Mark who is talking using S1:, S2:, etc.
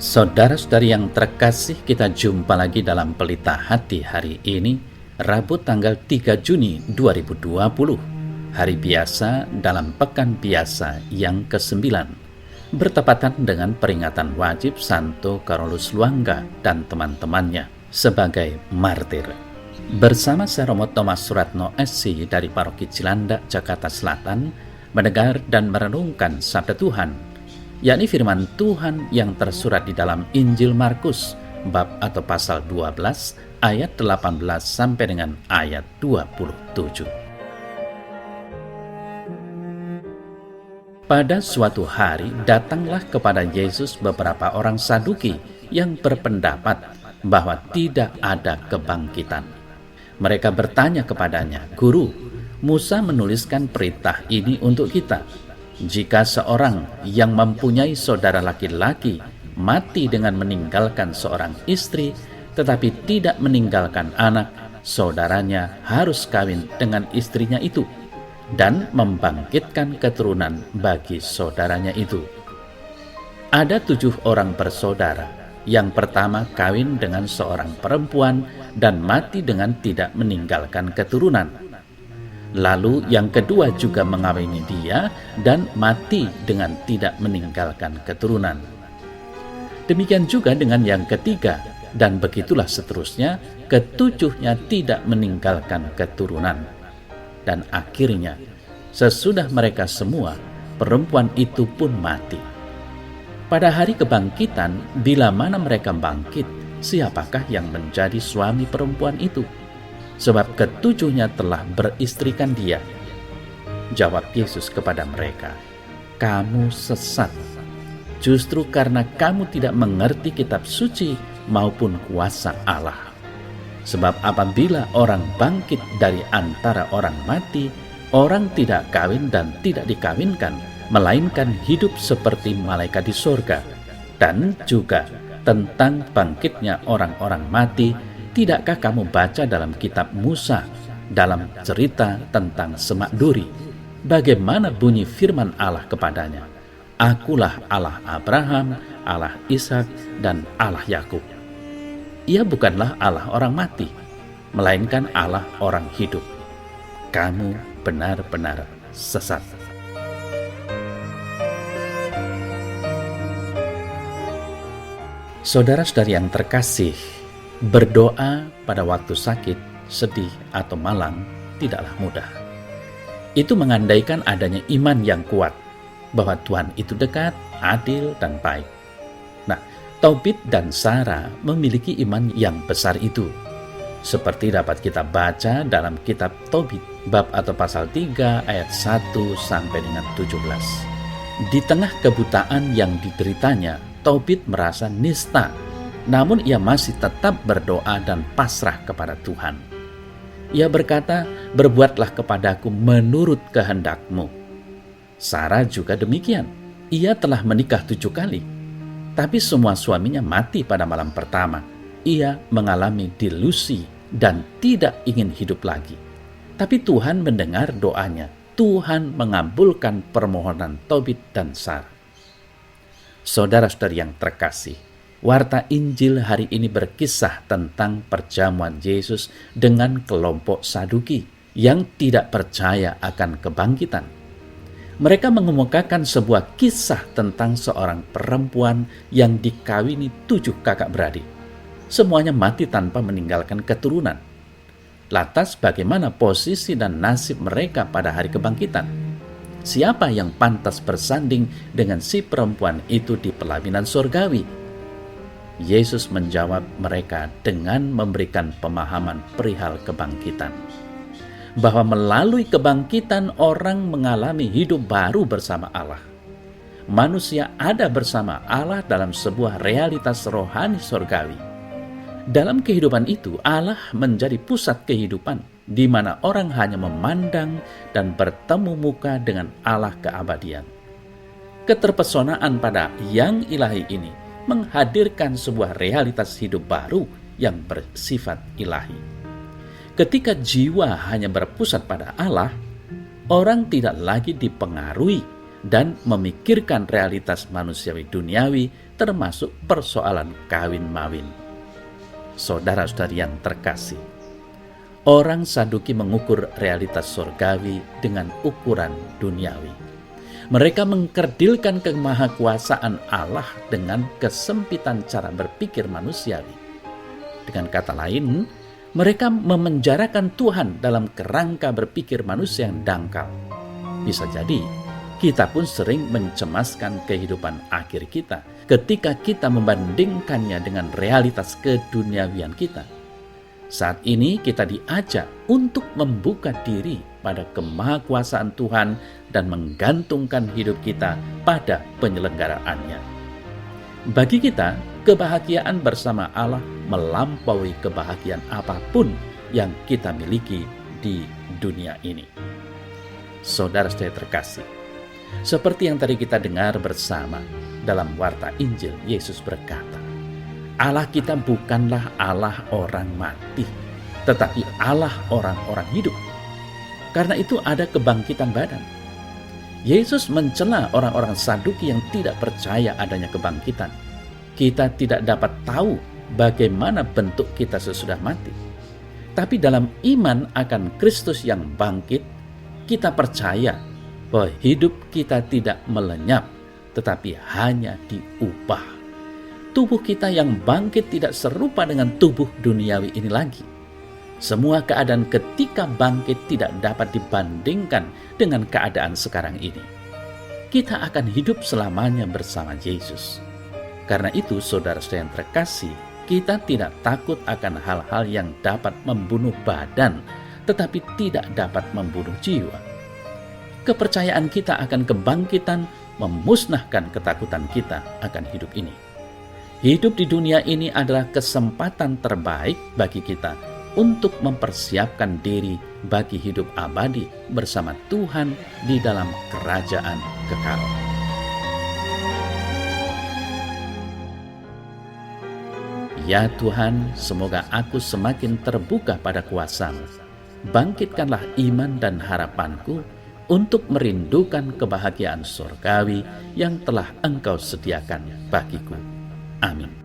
S1: Saudara-saudari yang terkasih, kita jumpa lagi dalam Pelita Hati hari ini, Rabu tanggal 3 Juni 2020, hari biasa dalam pekan biasa yang ke-9, bertepatan dengan peringatan wajib Santo Carolus Luangga dan teman-temannya sebagai martir. Bersama saya Romo Thomas Suratno SC dari Paroki Cilandak, Jakarta Selatan, mendengar dan merenungkan Sabda Tuhan, yakni firman Tuhan yang tersurat di dalam Injil Markus bab atau pasal 12 ayat 18 sampai dengan ayat 27. Pada suatu hari datanglah kepada Yesus beberapa orang Saduki yang berpendapat bahwa tidak ada kebangkitan. Mereka bertanya kepadanya, "Guru, Musa menuliskan perintah ini untuk kita. Jika seorang yang mempunyai saudara laki-laki mati dengan meninggalkan seorang istri, tetapi tidak meninggalkan anak, saudaranya harus kawin dengan istrinya itu dan membangkitkan keturunan bagi saudaranya itu. Ada 7 orang bersaudara. Yang pertama kawin dengan seorang perempuan dan mati dengan tidak meninggalkan keturunan. Lalu yang kedua juga mengawini dia dan mati dengan tidak meninggalkan keturunan. Demikian juga dengan yang ketiga, dan begitulah seterusnya, ketujuhnya tidak meninggalkan keturunan. Dan akhirnya, sesudah mereka semua, perempuan itu pun mati. Pada hari kebangkitan, bila mana mereka bangkit, siapakah yang menjadi suami perempuan itu? Sebab ketujuhnya telah beristrikan dia." Jawab Yesus kepada mereka, "Kamu sesat, justru karena kamu tidak mengerti kitab suci maupun kuasa Allah. Sebab apabila orang bangkit dari antara orang mati, orang tidak kawin dan tidak dikawinkan, melainkan hidup seperti malaikat di surga. Dan juga tentang bangkitnya orang-orang mati, tidakkah kamu baca dalam kitab Musa, dalam cerita tentang Semak Duri, bagaimana bunyi firman Allah kepadanya? Akulah Allah Abraham, Allah Ishak, dan Allah Yakub. Ia bukanlah Allah orang mati, melainkan Allah orang hidup. Kamu benar-benar sesat." Saudara-saudari yang terkasih, berdoa pada waktu sakit, sedih, atau malang tidaklah mudah. Itu mengandaikan adanya iman yang kuat bahwa Tuhan itu dekat, adil, dan baik. Nah, Tobit dan Sarah memiliki iman yang besar itu. Seperti dapat kita baca dalam kitab Tobit, bab atau pasal 3 ayat 1 sampai dengan 17. Di tengah kebutaan yang dideritanya, Tobit merasa nista, namun ia masih tetap berdoa dan pasrah kepada Tuhan. Ia berkata, "Berbuatlah kepadaku menurut kehendak-Mu." Sarah juga demikian. Ia telah menikah 7 kali, tapi semua suaminya mati pada malam pertama. Ia mengalami delusi dan tidak ingin hidup lagi. Tapi Tuhan mendengar doanya. Tuhan mengabulkan permohonan Tobit dan Sarah. Saudara-saudari yang terkasih, warta Injil hari ini berkisah tentang perjamuan Yesus dengan kelompok Saduki yang tidak percaya akan kebangkitan. Mereka mengemukakan sebuah kisah tentang seorang perempuan yang dikawini 7 kakak beradik. Semuanya mati tanpa meninggalkan keturunan. Lantas bagaimana posisi dan nasib mereka pada hari kebangkitan? Siapa yang pantas bersanding dengan si perempuan itu di pelaminan surgawi? Yesus menjawab mereka dengan memberikan pemahaman perihal kebangkitan, bahwa melalui kebangkitan orang mengalami hidup baru bersama Allah. Manusia ada bersama Allah dalam sebuah realitas rohani surgawi. Dalam kehidupan itu, Allah menjadi pusat kehidupan, di mana orang hanya memandang dan bertemu muka dengan Allah keabadian. Keterpesonaan pada yang ilahi ini menghadirkan sebuah realitas hidup baru yang bersifat ilahi. Ketika jiwa hanya berpusat pada Allah, orang tidak lagi dipengaruhi dan memikirkan realitas manusiawi duniawi, termasuk persoalan kawin-mawin. Saudara-saudari yang terkasih, orang Saduki mengukur realitas surgawi dengan ukuran duniawi. Mereka mengkerdilkan kemahakuasaan Allah dengan kesempitan cara berpikir manusiawi. Dengan kata lain, mereka memenjarakan Tuhan dalam kerangka berpikir manusia yang dangkal. Bisa jadi, kita pun sering mencemaskan kehidupan akhir kita ketika kita membandingkannya dengan realitas keduniawian kita. Saat ini kita diajak untuk membuka diri pada kemahakuasaan Tuhan dan menggantungkan hidup kita pada penyelenggaraannya. Bagi kita, kebahagiaan bersama Allah melampaui kebahagiaan apapun yang kita miliki di dunia ini. Saudara-saudari terkasih, seperti yang tadi kita dengar bersama dalam warta Injil, Yesus berkata, Allah kita bukanlah Allah orang mati, tetapi Allah orang-orang hidup. Karena itu ada kebangkitan badan. Yesus mencela orang-orang Saduki yang tidak percaya adanya kebangkitan. Kita tidak dapat tahu bagaimana bentuk kita sesudah mati. Tapi dalam iman akan Kristus yang bangkit, kita percaya bahwa hidup kita tidak melenyap, tetapi hanya diubah. Tubuh kita yang bangkit tidak serupa dengan tubuh duniawi ini lagi. Semua keadaan ketika bangkit tidak dapat dibandingkan dengan keadaan sekarang ini. Kita akan hidup selamanya bersama Yesus. Karena itu, saudara-saudara yang terkasih, kita tidak takut akan hal-hal yang dapat membunuh badan, tetapi tidak dapat membunuh jiwa. Kepercayaan kita akan kebangkitan memusnahkan ketakutan kita akan hidup ini. Hidup di dunia ini adalah kesempatan terbaik bagi kita untuk mempersiapkan diri bagi hidup abadi bersama Tuhan di dalam kerajaan kekal. Ya Tuhan, semoga aku semakin terbuka pada kuasa-Mu. Bangkitkanlah iman dan harapanku untuk merindukan kebahagiaan surgawi yang telah Engkau sediakan bagiku. Amin.